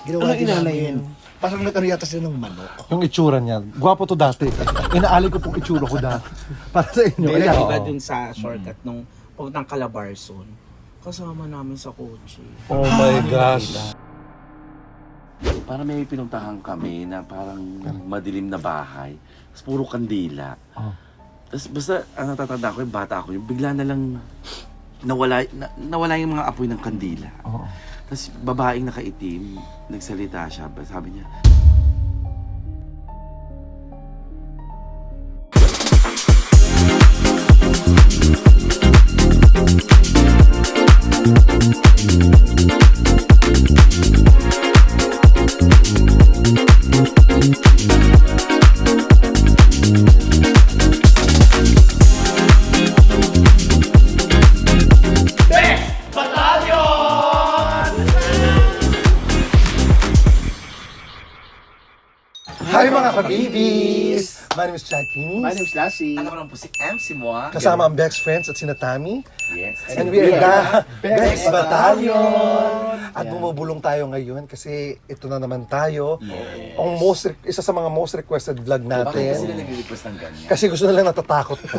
Ginawa din inalay namin. mo? Parang nag-ano yata sila ng manok. Yung itsura niya. Gwapo to dati. Inaalay ko pong itsura ko dati. Para sa inyo. Hindi, Kaya, iba dun sa shortcut nung puntang Calabarzon. Kasama namin sa kotse. oh my gosh. Parang may pinuntahan kami na parang madilim na bahay. Tapos puro kandila. Oh. Tapos basta, ang natatanda ko, yung bata ko, yung bigla na lang nawala yung mga apoy ng kandila. Oo. Tapos babaeng nakaitim, nagsalita siya. Sabi niya, Hi mga kabibis! My name is Jackie. My name is Lassie. alam mo naman po si MC mo ah. Kasama ang best friends at sina Tammy. Yes. And we are the Bex Battalion! At bumubulong tayo ngayon kasi ito na naman tayo. Ang isa sa mga most requested vlog Bakit kasi sila natin. nag-request ng ganyan? Kasi gusto nila natatakot ka.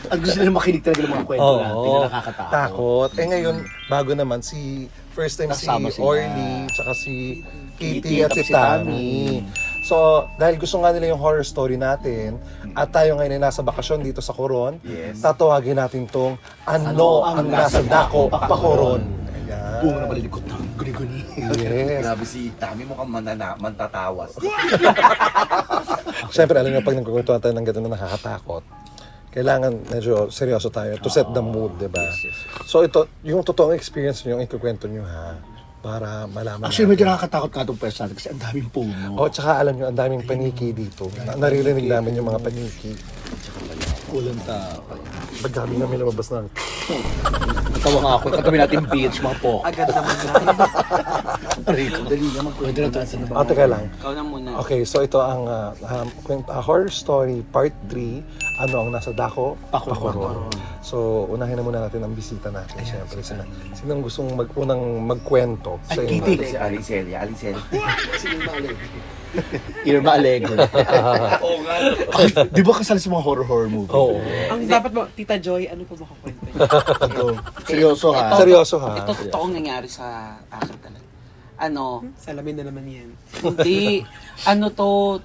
Ang gusto nila makinig talaga ng mga kwento natin na nakakatakot. Takot. Eh ngayon, bago naman first time si Kasama sila. Orly, tsaka si Kitty Kitty at si at si Tammy. So, dahil gusto nga nila yung horror story natin, at tayo ngayon ay nasa bakasyon dito sa Coron, Yes. tatawagin natin tong Ano ang nasa Dako pa Coron. Ayan. Bunga na malilikot ng guni-guni. Yes. Grabe si Tami mukhang mantatawas. Siyempre, alam niyo, pag nagkukwentuhan tayo ng gano'n na nakakatakot, kailangan medyo seryoso tayo to set the mood, di ba? So ito, yung totoong experience niyo, yung ikukwento niyo ha, para malaman Actually, natin. medyo nakakatakot ka itong person kasi ang daming puno. O, tsaka alam nyo, ang daming paniki dito. Naririnig namin yung mga paniki. Kulang tao. Pagdami namin lumabas ng... Natawa nga ako. Katabi natin beach, mga po. Agad naman na. Rico. Dali na magkwento na tayo sa Ah, teka lang. Ikaw na muna. Okay, so ito ang horror story part 3. Ano ang nasa Dako? Pakuron. So, unahin na muna natin ang bisita natin. Siyempre, sinong gustong unang magkwento sa Ay, inyo? Kitty. Si Alicelia. Irma Alegre. Oo nga. Di ba kasali sa mga horror movie? Oo. Ang dapat mo, Tita Joy, ano pa ba kakwento niyo? Ito. Seryoso ha? Seryoso ha? Ito totoong nangyari sa akin talaga. Salamin na naman yan. Hindi.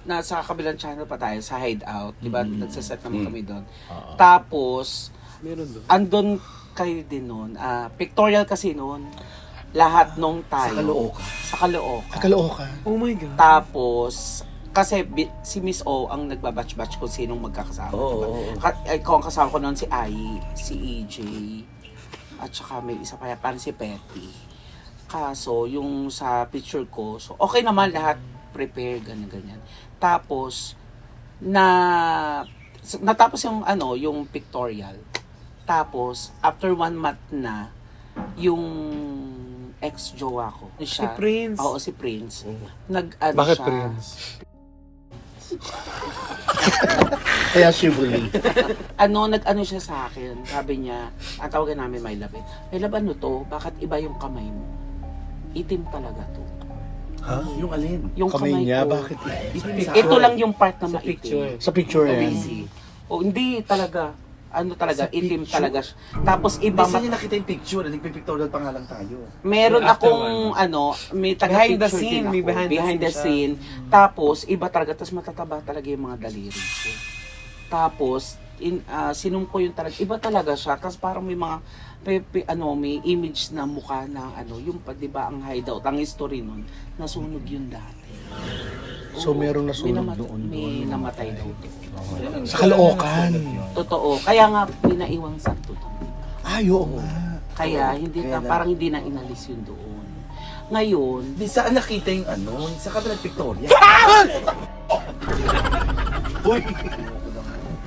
Nasa kabilang channel pa tayo, sa Hideout. Di ba? Nagsaset naman kami doon. Tapos, Meron doon. andun kayo din noon. Pictorial kasi noon. Lahat nung tayo. Sa Caloocan. Kaloocan. Oh my God. Tapos, kasi si Miss O ang nagbabatch-batch kung sinong magkakasama. Oo. Ikaw ang kasama ko noon si Ai, si EJ, at saka may isa pa parang si Petty. Kaso, yung sa picture ko, so okay naman lahat, prepare, ganyan-ganyan. Tapos, natapos yung pictorial. Tapos, after 1 month na, yung ex-jowa ko. Si Prince. Oo, si Prince. Bakit siya, Prince? Kaya Chivalry. nag-ano siya sa akin. Sabi niya, ang tawagan namin My Love. My Love, ano to? Bakit iba yung kamay mo? Itim talaga to. Ha? Yung alin? Yung Kamay kamay niya, ko. bakit? Ito lang yung part na Sa maitim. picture. Sa picture yan. Busy. O hindi talaga. Itim talaga siya. Tapos iba, Saan niya nakita yung picture? Nagpipictorial pa nga lang tayo. meron After akong may Behind the taga-picture scene, din may ako. behind the scene siya. Tapos, iba talaga. Tapos matataba talaga yung mga daliri ko. Tapos, sinumpo yung talaga. Iba talaga siya. Tapos parang may mga, may image na mukha na yung pa, di ba, ang Hideout, ang history nun, nasunog yun dati. So, merong nasunog May doon. May namatay daw doon. Sa Caloocan. Totoo. Kaya nga, pinaiwang santo to. Ay, oo nga. Kaya, parang hindi na inalis yun doon. Ngayon, Di saan nakita yung sa kabilang pictorial? Uy!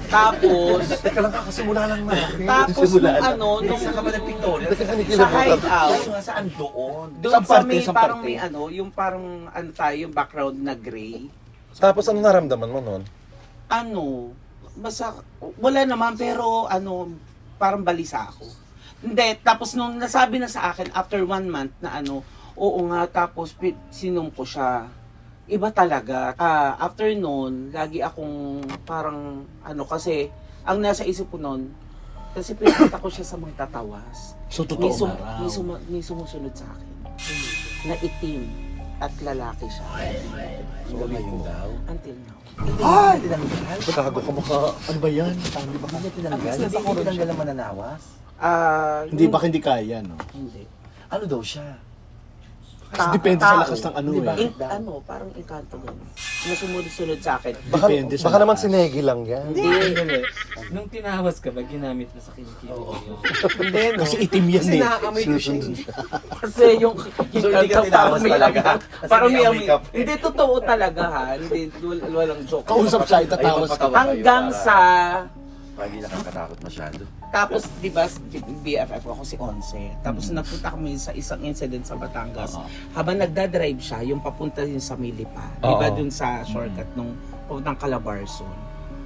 tapos, Teka lang, kakasimula lang natin. tapos nung Sa kabilang pictorial? sa Hideout, Ay, saan doon? doon Saan sa parte, may saan parang parte? may yung parang tayo, yung background na gray. Tapos ano naramdaman mo nun? Basta, wala naman, pero parang balisa ako. Hindi, tapos nung nasabi na sa akin, after 1 month na Oo nga, tapos sinom ko siya. Iba talaga. After nun, lagi akong parang kasi ang nasa isip ko nun, kasi pinakita ko siya sa mga tatawas. So, totoo ba raw? May sumusunod sa akin. Na itim at lalaki siya. So, ngayon daw. Until now. Ay! Tinanggal? Gago ka mukha. Ano ba yan? Tama ba ka? Hindi tinanggal? Hindi tinanggal ang mananawas? Hindi ba hindi kaya, no? Hindi. Ano daw siya? Kasi depende sa lakas ng ano Diba? eh. Parang engkanto gano'n. Nasumunod-sunod sa akin. Baka, Depende sa baka naman lakas. si Negi lang yan. Hindi. Nung tinawas ka ba, ginamit mo sa kinikili mo yun? Hindi, no? Kasi itim yan Kasi eh. nakaamoy ko siya eh. Kasi yung So, hindi ka tinawas talaga? Kasi parang may may makeup. hindi totoo talaga ha. Hindi, walang joke. Kausap siya, itatawas ka. Hanggang sa Hindi nakakatakot masyado. tapos, di ba, BFF ako si Onse. Tapos napunta kami sa isang incident sa Batangas. Habang nagdadrive siya, yung papunta din sa Milipa. Di ba Oo. dun sa shortcut nung papuntang Calabarzon.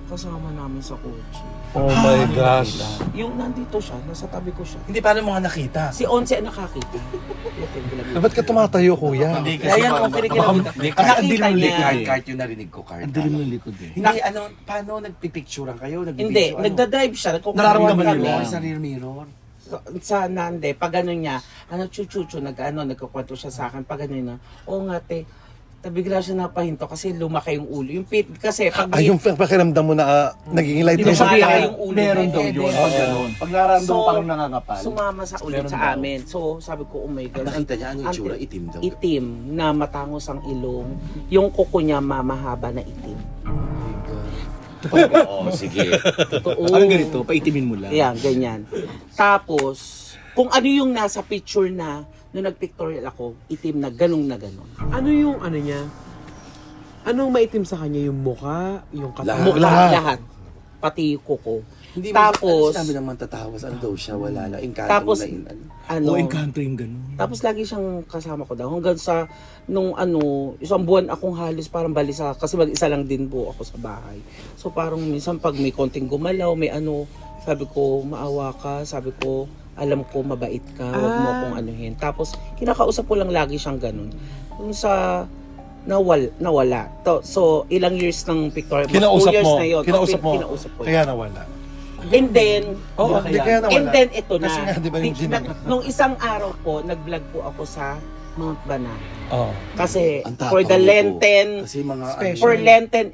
Kasama namin sa kotse. Oh my gosh. Yung nandito siya, nasa tabi ko siya. Hindi, paano mga nakita? Si Onse ang nakakita. Ba't ka tumatayo, kuya? Hindi Kaya yan, okay, Hindi, Nakita nakita niya. niya. Cart yung narinig ko, cart. Ang dilim ng likod eh. Hindi, paano nagpipicturean kayo? Hindi, nagdadrive siya. Nararamdaman kami. niyo Sa rear mirror. Sa nande, pag ano niya, chuchuchu, nagkukwento siya sa akin, pag ano na, oo nga te, bigla siya napahinto kasi lumaki yung ulo. Yung pit, kasi pag Ay, yung pakiramdam mo na naging light Di ba sa sabi kanya. yung ulo? Meron daw yun. Pag gano'n. Pag nararamdaman So, parang nangangapal. sumama sa ulit Meron sa daw. amin. So, sabi ko, oh my God. Nakita niya, ano yung itsura? Itim daw. Itim, na matangos ang ilong. Yung kuko niya, mamahaba na itim. Oo, sige. Totoo. Parang ganito, paitimin mo lang. Yan, ganyan. Tapos, kung ano yung nasa picture na, nung nag-pictorial ako, itim na ganun na ganun. Ano yung ano niya? Anong maitim sa kanya? Yung mukha? Yung katawan? Lahat. Pati yung kuko. Hindi Tapos, sabi naman tatawas, ano daw siya, wala lang. Engkanto Tapos, na yun. ano, O, engkanto yung gano'n. tapos lagi siyang kasama ko daw. Hanggang sa, nung isang buwan akong halos parang balisa. Kasi mag-isa lang din po ako sa bahay. So parang minsan pag may konting gumalaw, may sabi ko, maawa ka. Sabi ko, alam ko, mabait ka. Huwag mo akong anuhin. Tapos, kinakausap ko lang lagi siyang ganun. Yung sa, nawala. So, ilang years ng pictorial. Kinausap 2 years mo. na yun. Kinausap mo. Kinausap ko. Kaya nawala. And then, Oo, hindi kaya nawala. and then ito na. Kasi nga, di ba yung Nung isang araw po, nag-vlog po ako sa Mount Banana. Oo. Kasi Ang for the tapang niyo po. Lenten Kasi mga for Lenten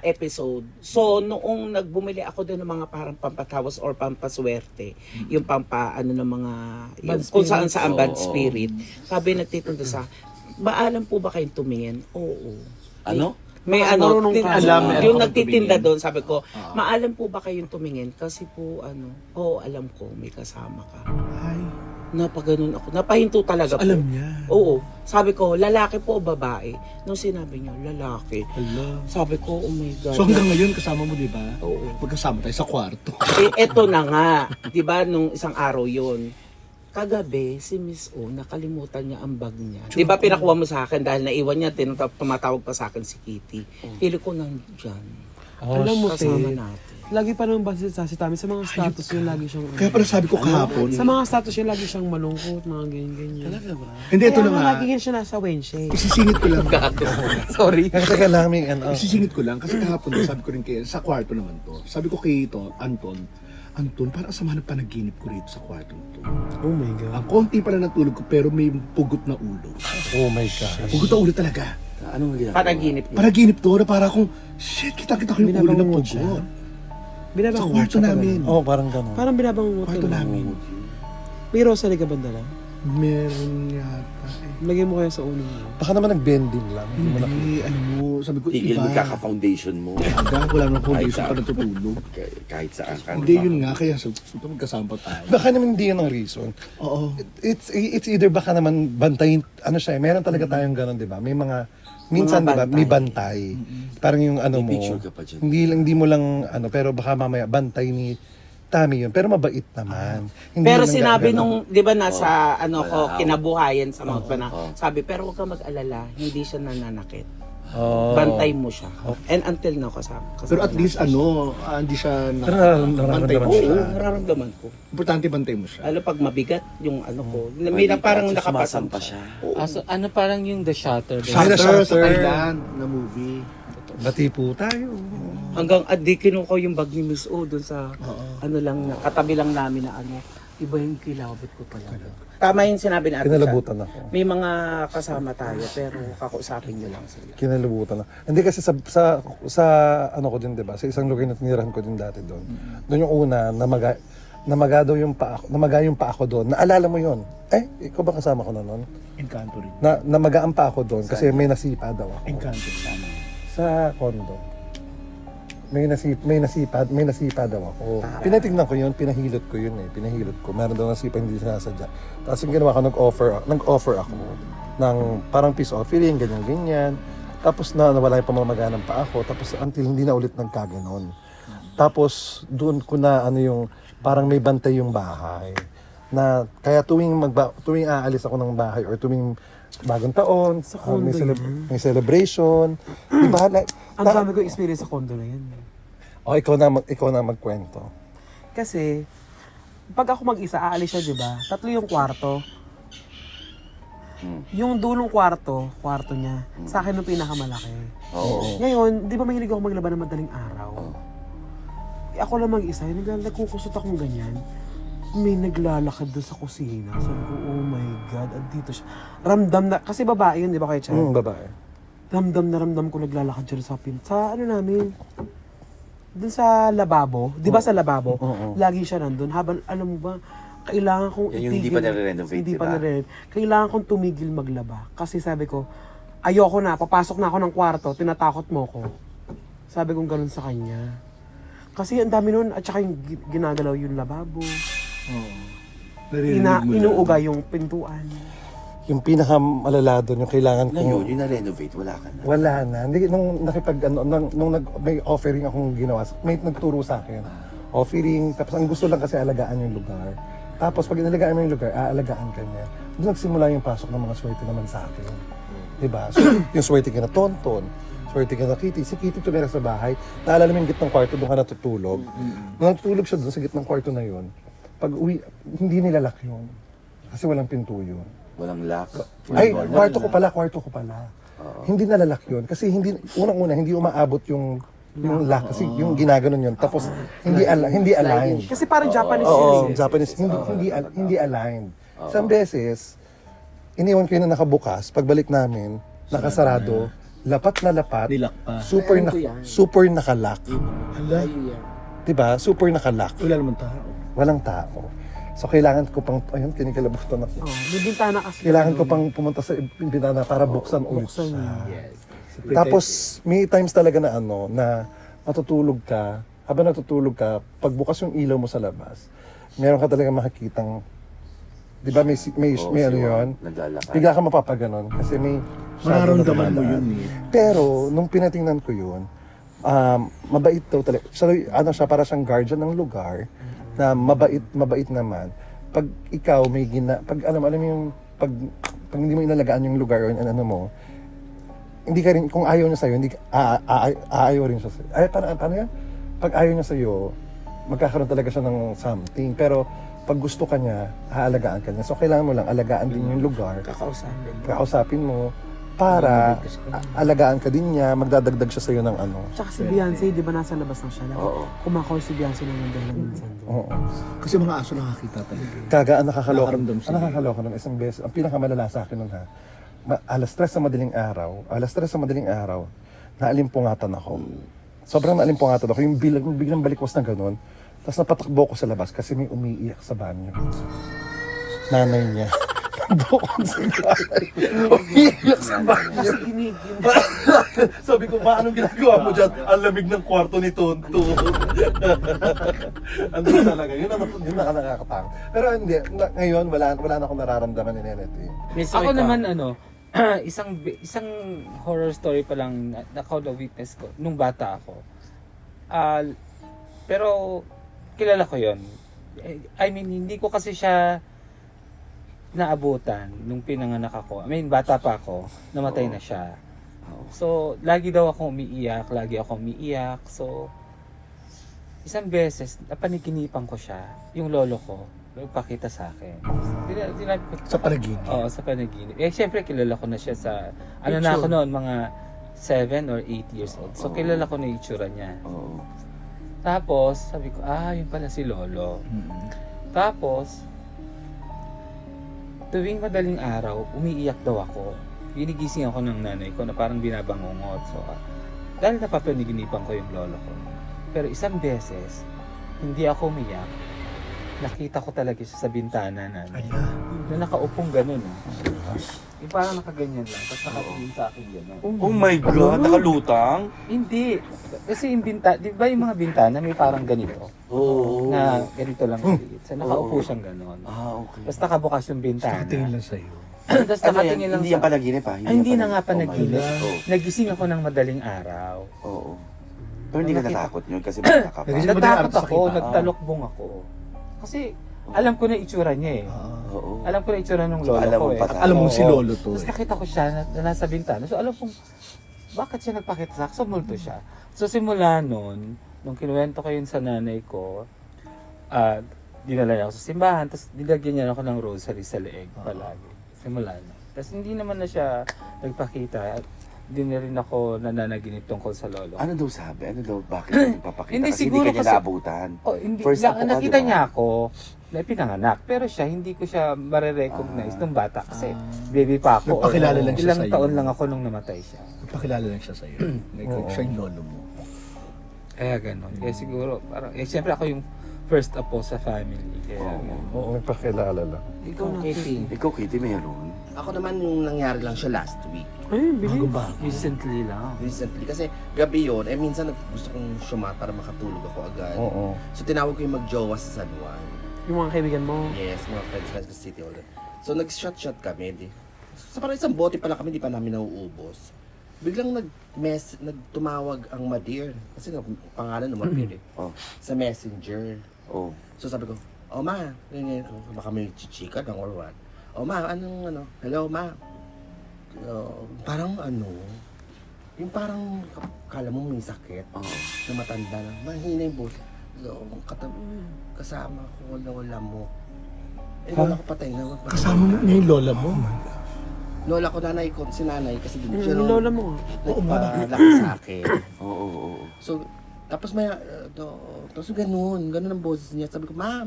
episode. So noong nagbumili ako doon ng mga parang pampatawas or pampaswerte, yung ng mga yung, kung saan saan bad Oo. spirit. Sabi nagtitinda sa, maalam po ba kayong tumingin? Oo. Ano? May Marunong ka. Alam, meron yung kang nagtitinda tumingin. doon, sabi ko, maalam po ba kayong tumingin? Kasi po, oo, alam ko, may kasama ka. Ay, Napaganon ako. Napahinto talaga po. alam niya. Oo. Sabi ko, lalaki po o babae? Nung sinabi niya, lalaki. Hala. Sabi ko, oh my God. So hanggang ngayon kasama mo, di ba? Oo. Magkasama tayo sa kwarto. Eto na nga. Di ba, nung isang araw yon kagabi, si Miss O, nakalimutan niya ang bag niya. Di ba, pinakuha mo sa akin dahil naiwan niya, tumatawag pa sa akin si Kitty. Pili ko nandyan. Alam mo, te, Kasama natin. lagi pa naman basta sa Tami, sa mga status yun, lagi siyang... Kaya pala sabi ko kahapon. Sa mga status yun, lagi siyang malungkot, mga ganyan-ganyan. Talaga ba? Hindi, ito Kaya na nga, nga. lagi yan siya nasa Wednesday. Isisingit ko lang. Sorry. Teka lang, may Isisingit ko lang. Kasi kahapon, sabi ko rin kayo, sa kwarto naman to. Sabi ko kay ito, Anton, parang sama ng panaginip ko rito sa kwarto to. Oh my God. Ang konti pala ng tulog ko, pero may pugot na ulo. Oh my gosh. Pugot na ulo talaga. Anong ginagawa? Panaginip niya. Panaginip to, na para akong, shit, kita-kita ko yung ulo ng Binabangungot siya. pugot. Sa Binabangungot kwarto siya talaga. namin. Oo, parang gano'n. Parang binabangungot Kwarto ka. namin. May rosary ka ba dala? Meron yata. Lagay mo kaya sa ulo mo. Baka naman nag-bending lang. Hindi mo na... Hindi, alam mo, sabi ko, Tigil iba. mo kaka-foundation mo. Aga, wala nang condition Ay, pa natutulog. Kahit saan ka. Hindi, yun nga, kaya sabi ko, magkasama tayo. Baka naman hindi yun ang reason. Oo. It's either baka naman bantayin, ano siya, meron talaga tayong gano'n, di ba? May mga, minsan, di ba, may bantay. Parang yung ano mo, May picture ka pa dyan. hindi mo lang, pero baka mamaya bantay ni Tami yun, pero mabait naman. Hindi Pero lang sinabi gano'n. nung, di ba nasa, Wala. kinabuhayan sa mga Oo. sabi, pero huwag kang mag-alala, hindi siya nananakit. Oh. Bantay mo siya. And until now, kasama Pero at least natin. hindi siya Pero bantay nararamdaman mo Oo, siya. nararamdaman ko. Importante bantay mo siya. Lalo pag mabigat yung ano ko. Parang nakapasang pa siya. So, ano parang yung The Shutter? Ay, Shutter sa Shutter. Thailand na movie. Natipo tayo. Hanggang di kinuha ko yung bag ni Miss O doon sa ano lang, katabi lang namin na ano. Iba yung kilabot ko pala. Tama yung sinabi ni Ate Kinalabutan Chan. ako. May mga kasama tayo pero kakausapin nyo lang sila. Kinalabutan na. Hindi kasi sa ano ko din, 'di ba? Sa isang lugar na tinirahan ko din dati doon. Doon yung una namaga daw yung paa, namaga yung paa ko doon. Naalala mo 'yon? Ikaw ba kasama ko na noon? Encanto rin. Namaga ang paa ko doon kasi may nasipa daw ako. Encanto sana. Sa condo. May nasipa daw ako. Pinatignan ko yun, pinahilot ko yun eh. Pinahilot ko. Meron daw nasipa, hindi sinasadya. Tapos yung ginawa ko, nag-offer ako ng parang peace offering, ganyan-ganyan. Tapos nawala yung pamamaga ng paa ko. Tapos until hindi na ulit nagkaganon. Tapos doon ko na yung parang may bantay yung bahay. Na kaya tuwing aalis ako ng bahay or tuwing bagong taon, may celebration, di ba? Ang dami ko experience sa condo na yan. Ikaw na magkwento. Kasi, pag ako mag-isa, aalis siya, di ba? 3 yung kwarto. Yung dulong kwarto niya, sa akin yung pinakamalaki. Oo. Ngayon, di ba mahilig ako maglaba ng madaling araw? Ako lang mag-isa, nagkukusot akong ganyan. May naglalakad doon sa kusina. Sabi ko, oh my God, andito siya. Ramdam na, kasi babae yun, di ba kayo, Chan? Babae. Ramdam ko naglalakad siya sa ano namin. Doon sa lababo, di ba sa lababo? Oo. Lagi siya nandun. Habang, alam mo ba, kailangan kong Yan yung hindi pa nare-renovate, Hindi di pa ba? nare-renovate. Kailangan kong tumigil maglaba. Kasi sabi ko, ayoko na, papasok na ako ng kwarto, tinatakot mo ko. Sabi kong ganun sa kanya. Kasi ang dami nun, at saka yung ginagalaw yung lababo. Naririnig mo lang. Inuuga yung pintuan. Yung pinakamalala doon, yung kailangan ko. Ngayon, yung na-renovate, wala ka na. Wala na. Hindi, may offering akong ginawa, may nagturo sa akin. Offering, tapos ang gusto lang kasi alagaan yung lugar. Tapos pag inalagaan mo yung lugar, aalagaan ka niya. Doon nagsimula yung pasok ng mga swerte naman sa akin. Diba? So, yung swerte ka na Tonton, swerte ka na Kitty. Si Kitty tumira sa bahay, naalala mo yung gitnang kwarto, doon ka natutulog. Nung natutulog siya doon sa gitnang kwarto na yun, pag uwi, hindi nilalak yun. Kasi walang pinto yun. Walang lock. Ay, kwarto ko pala. Hindi nalalak yun. Kasi unang-una, hindi umaabot yung lock. Kasi yung ginaganon yun. Tapos, hindi aligned. Kasi parang Japanese Oo, yun eh. Japanese. Hindi aligned. Isang beses, iniwan ko yun na nakabukas. Pagbalik namin, nakasarado. Lapat na lapat. Nilak pa. Super nakalock. Hala. Diba? Super nakalock. Wala naman tao. Walang tao. So, kailangan ko pang, ayun, kinikalabutan ako. Oh, may bintana kasi. Kailangan ko pang pumunta sa bintana para buksan ulit Buksan siya. yun. Tapos, may times talaga na na matutulog ka, habang natutulog ka, pagbukas yung ilaw mo sa labas, meron ka talaga makikitang, di ba may ano yun? Naglalakad. Bigla ka mapapaganon kasi may shadow na Mararamdaman mo dumadaan. yun eh. Pero, nung pinatingnan ko yun, mabait daw talaga. Siya, para siyang guardian ng lugar, na mabait naman. Pag ikaw may pag alam mo yung pag hindi mo inalagaan yung lugar o ano mo, hindi ka rin, kung ayaw niya sa'yo, hindi aayaw rin siya sa'yo. Paano yan? Pag ayaw niya sa'yo, magkakaroon talaga siya ng something. Pero pag gusto ka niya, aalagaan ka niya. So kailangan mo lang alagaan din yung lugar. Kakausapin mo para alagaan ka din niya, magdadagdag siya sa'yo ng ano. Tsaka si Beyonce, di ba nasa labas lang siya? Oo. Kumakol si Beyonce ng dahilan minsan. Oo. Kasi mga aso nakakita talaga. Kaga, ang nakakaloka. Nakaramdam Ang sila. nakakaloka nun, isang beses, ang pinakamalala sa akin nun ha, alas 3 sa madaling araw, naalimpungatan ako. Sobrang naalimpungatan ako, yung biglang balikwas na ganun. Tapos napatakbo ko sa labas kasi may umiiyak sa banyo. Nanay niya. Doon sa bahay. Umiiyak sa banyo. Sabi ko, anong ginagawa mo dyan? Ang lamig ng kwarto ni Tonto. Ano talaga, yun ang nakakatang. Pero hindi, ngayon wala na akong nararamdaman ni Nenet eh. Ako naman isang horror story pa lang na call of witness ko nung bata ako. Pero kilala ko 'yon. I mean, hindi ko kasi siya naabutan nung pinanganak ako. I mean, bata pa ako, namatay na siya. So, lagi daw ako umiiyak, So, isang beses, napaniginipan ko siya, yung lolo ko, nagpakita sa akin. Tinabi ko, Sa panaginip. oo, sa panaginip. Eh, syempre, kilala ko na siya sa, ano na ako noon, mga 7 or 8 years old. So, kilala ko na yung itsura niya. Oo. Tapos, sabi ko, yun pala si lolo. Tapos, tuwing madaling araw, umiiyak daw ako. Ginigising ako ng nanay ko na parang binabangungot. So, dahil napapaniginipan ko yung lolo ko. Pero isang beses, hindi ako umiyak. Nakita ko talaga siya sa bintana namin. Na nakaupong ganun. Yung parang nakaganyan lang. Tapos nakatingin sa akin gano'n. Oh my God, nakalutang? Hindi. Kasi yung bintana, di ba yung mga bintana may parang ganito? Oo. Na ganito lang maliit. So nakaupo siyang gano'n. Okay. Tapos nakabukas yung bintana. Nakatingin lang sa'yo. Tapos Ano yan? nakatingin lang Hindi yan panaginip ha? Hindi na nga panaginip. Oo. Nagising ako ng madaling araw. Oo. Pero hindi ka natakot yun kasi bata ka pa. Nagising madaling araw, Natakot ako, sakit. nagtalokbong ako. Kasi alam ko na itsura niya eh. Oo. Alam ko na itsura ng lolo alam ko mo eh. pa At alam mo si Oo. lolo to Tapos eh. nakita ko siya na nasa bintana. So alam kong, bakit siya nagpakita sa akin? So multo siya. So simula nun, nung kinuwento ko yun sa nanay ko, dinala niya ako sa simbahan, tapos nilagyan niya ako ng rosary sa leeg palagi. Simula nun. Tapos hindi naman na siya nagpakita. Hindi na rin ako nananaginip tungkol sa lolo. Ano daw sabi? Ano daw? Bakit hindi papakita? Hindi, Kasi siguro hindi ka niya kasi- naabutan. Oh, hindi. First apo ka, Nakita di ba? niya ako na pinanganak. Pero siya, hindi ko siya marirecognize nung bata. Kasi baby pa ako. Nagpakilala or lang siya ilang sa'yo. taon lang ako nung namatay siya. Pakilala lang siya sa'yo. Siya yung lolo mo. Kaya ganun. Kaya siguro, parang, siyempre ako yung first apo sa family. Kaya ganun. Oo, nagpakilala lang. Ikaw, Katie. Ikaw, Kitty, mayroon. Ako naman yung nangyari lang siya last week. Ay, bilis. Recently lang. Recently. Kasi gabi yun, minsan gusto kong syuma para makatulog ako agad. Oo. So tinawag ko yung magjowa sa San Juan. Yung mga kaibigan mo. Yes, mga friends sa City Hall. So nag-shot kami. So parang isang bote pa lang kami, di pa namin nauubos. Biglang nagtumawag ang Madir. Kasi pangalan ng Madir eh. Oh. Sa messenger. Oh. So sabi ko, oh ma, ganyan, baka may chichika lang or what. Oh ma, anong ano, hello ma. Parang ano, yung parang kala mo may sakit. Oh. Na matanda na, mahina yung boses. So, kasama ko, wala mo. Eh, lola ko patay na. Kasama mo niya yung lola mo. Lola ko, nanay ko, si nanay, kasi din siya Yung lola mo. nagpalaki sa akin. Oo. So, tapos may, tapos ganun ang boses niya. Sabi ko, ma,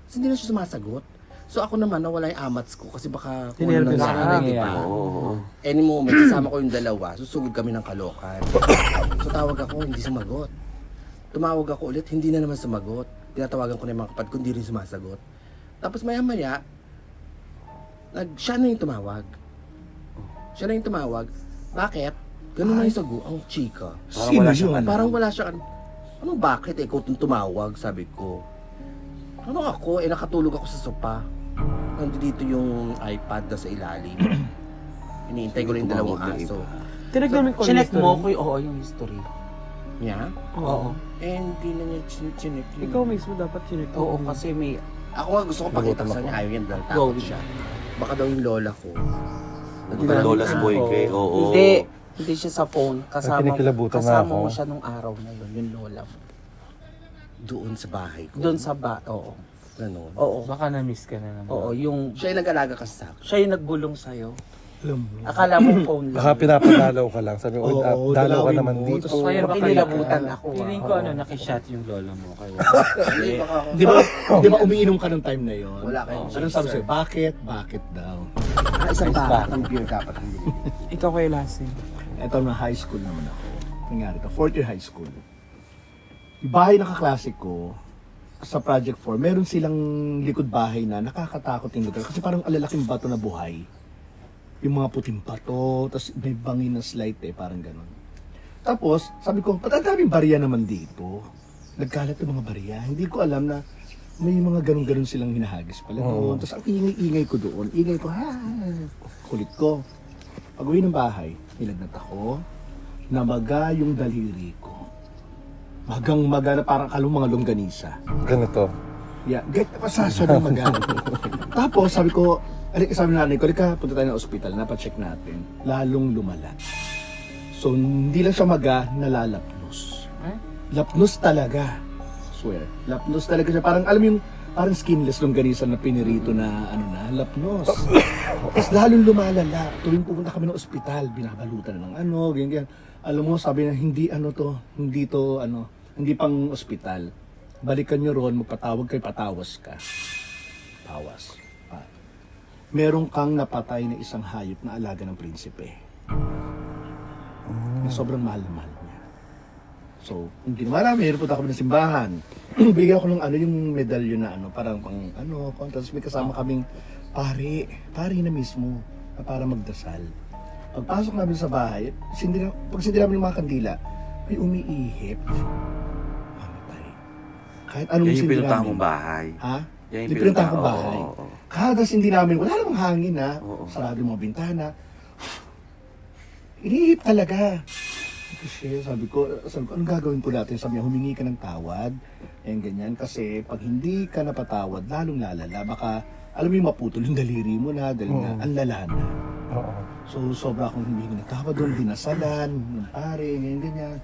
kasi hindi na siya sumasagot. So ako naman, nawala yung amats ko kasi baka kung ano Tinervous na ka. nangyari, di ba? Oo. Any moment, kasama ko yung dalawa, susugod kami ng Kalokan. So tawag ako, hindi sumagot. Tumawag ako ulit, hindi na naman sumagot. Tinatawagan ko na yung mga kapatid ko, hindi rin sumasagot. Tapos maya-maya, siya na yung tumawag. Siya na yung tumawag. Bakit? Ganun na yung sago, ang chika. Parang wala siyang yun? Parang wala siya, ano bakit? Ikaw itong tumawag, sabi ko. Ano ako? Nakatulog ako sa sopa. Nandito yung iPad na sa ilalim. Iniintay ko rin yung dalawang Tumawag ng aso. Tinagnan mo yung Chinek history. mo ko yung history. Niya? Oo. Eh, hindi na niya chinek yun. Ikaw mismo dapat chinek. Oo, kasi may Ako nga gusto ko pakita sa kanya, ayaw yan dahil takot siya. Baka daw yung lola ko. Lola's boy kay. Oo. Hindi siya sa phone. Kinikilabutan na Kasama ako. mo siya nung araw na yun, yung lola mo. Doon sa bahay ko. Doon sa oo. Ganun. Oo. Baka na-miss ka na naman. Oo, yung Siya yung nag-alaga kasi sa akin. siya yung nagbulong sa'yo. Alam mo. Akala mo phone lang. Baka pinapadalaw ka lang. Sabi, Oo, dalaw ka dalawin naman mo. dito. Tapos Kaya baka Kinilabutan ako. Feeling ko nakishot yung lola mo. Kaya, Hindi, baka ako. Di ba umiinom ka ng time na yon? Wala kayong Anong sabi sa'yo? Bakit? Bakit daw? Isang bakit ng beer dapat ang binili. Ikaw kay Lassie. Ito na high school naman ako. Nangyari to, 4th year high school. Yung bahay na kaklase ko, sa Project 4, meron silang likod bahay na nakakatakot yung lugar. Kasi parang alalaking bato na buhay. Yung mga puting bato, tapos may bangin na slight parang ganun. Tapos, sabi ko, ba't ang daming barya naman dito? Nagkalat yung mga barya. Hindi ko alam na may mga ganun-ganun silang hinahagis pala doon. Tapos ang ingay-ingay ko doon. Ingay ko, kulit ko. Pag uwi ng bahay, nilagnat ako, namaga yung daliri ko. Magang-maga na parang kalong mga longganisa. Ganito. Yeah, get pasasod ng maga. Tapos sabi ko, sabi ng nanay ko, halika, punta tayo ng ospital, napacheck natin. Lalong lumala. So, hindi lang siya maga, nalalapnos. Eh? Lapnos talaga. Swear. Lapnos talaga siya. Parang, alam mo yung, parang skinless longganisa na pinirito na, lapnos. Tapos lalong lumalala. Tuwing pupunta kami ng ospital, binabalutan na ng ganyan. Alam mo, sabi na, hindi pang ospital. Balikan nyo ron, magpatawag kayo, patawas ka. Tawas. Meron kang napatay na isang hayop na alaga ng prinsipe. Na sobrang mahal na mahal niya. So, yung ginawa namin, punta kami ng simbahan. Bigyan ako ng yung medalyon na parang pang contest. May kasama kaming pari na mismo, na para magdasal. Pagpasok namin sa bahay, pag sindi namin ng mga kandila, may umiihip. Mamatay. Kahit anong Yan yung sindi pinuntahan namin. mong bahay. Ha? Yan yung Yung pinuntahan kong oo, bahay. oo. Kada sindi namin, wala namang hangin Oo. sarado yung mga bintana. Iniihip talaga. Sabi ko, anong gagawin ko natin? Sabi niya, humingi ka ng tawad. Ganyan. Kasi pag hindi ka napatawad, lalong lalala. Baka, alam mo yung maputol yung daliri mo na, dahil nga, ang lala na. Oo. So, sobra akong humingi ng tawad doon, dinasalan, ng pare, ganyan.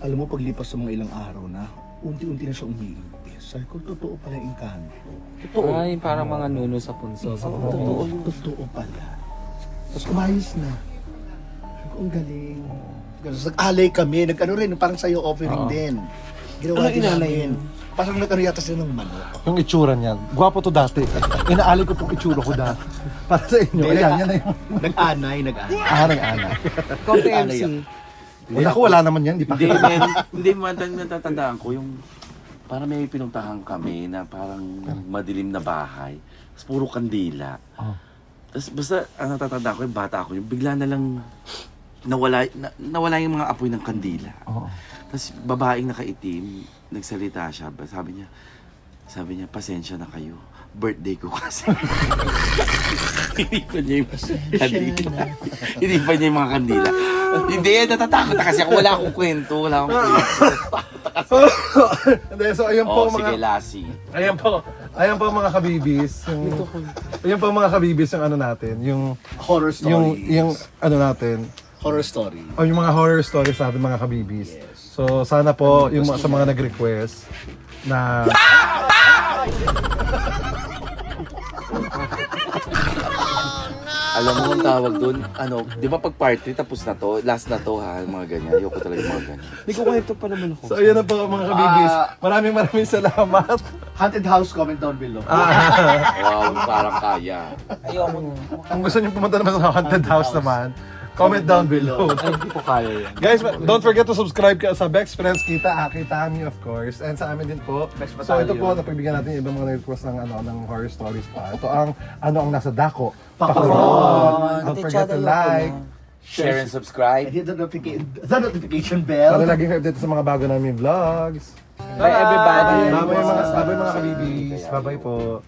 Alam mo, paglipas sa mga ilang araw na, unti-unti na siya umiimpis. Sabi ko, totoo pala yung kanto. Totoo. Ay, parang mga nuno sa punso. Totoo pala. Tapos umayos na. Sabi ko, ang galing. Tapos nag-alay kami, parang sa'yo offering din. Ginawa din namin. Parang nag-ano yata sila ng manok. Yung itsura niyan. Gwapo to dati. Inaali ko tong itsura ko dati. Para sa inyo. Ayan, yan na yung... Nag-anay. Nag-ana. Ikaw, MC. Ako, wala naman yan. Di pa Hindi, hindi mo natatandaan ko yung parang may pinuntahan kami na parang madilim na bahay. Tapos puro kandila. Oh. Tapos basta ang natatandaan ko yung bata ko, yung bigla na lang nawala yung mga apoy ng kandila. Oo. Tapos babaeng nakaitim, nagsalita siya. Sabi niya, pasensya na kayo. Birthday ko kasi. Hindi pa niya yung kandila. Hindi pa niya yung mga kandila. Hindi, natatakot na kasi ako. Wala akong kwento. So, ayun po Oh, sige, mga... Lassie. Ayan po mga kabibis. Ayan po mga kabibis yung natin. Yung Horror stories. yung natin. horror story. O yung mga horror stories natin mga kabibis. So sana po yung sa mga nag-request na Alam mo ang tawag doon, di ba pag party tapos na to, last na to ha, mga ganyan. Ayoko talaga yung mga ganyan. Hindi ko kwento pa naman ako. So ayan na po mga kabibis. Maraming salamat. Haunted house, comment down below. Wow, parang kaya. Kung gusto niyo pumunta naman sa haunted house naman, comment down below. Ay, hindi ko kaya yan. Guys, don't forget to subscribe sa Bex Friends Kita, Tami of course, and sa amin din po. Bex So ito Batalyon. po, napagbigyan natin yung ibang mga request ng horror stories pa. Ito ang ang nasa dako. Pakuron. Don't forget to like, Share and subscribe. And hit the notification bell. para laging update sa mga bago namin vlogs. Bye, everybody. Bye mga kabibis. Bye-bye po.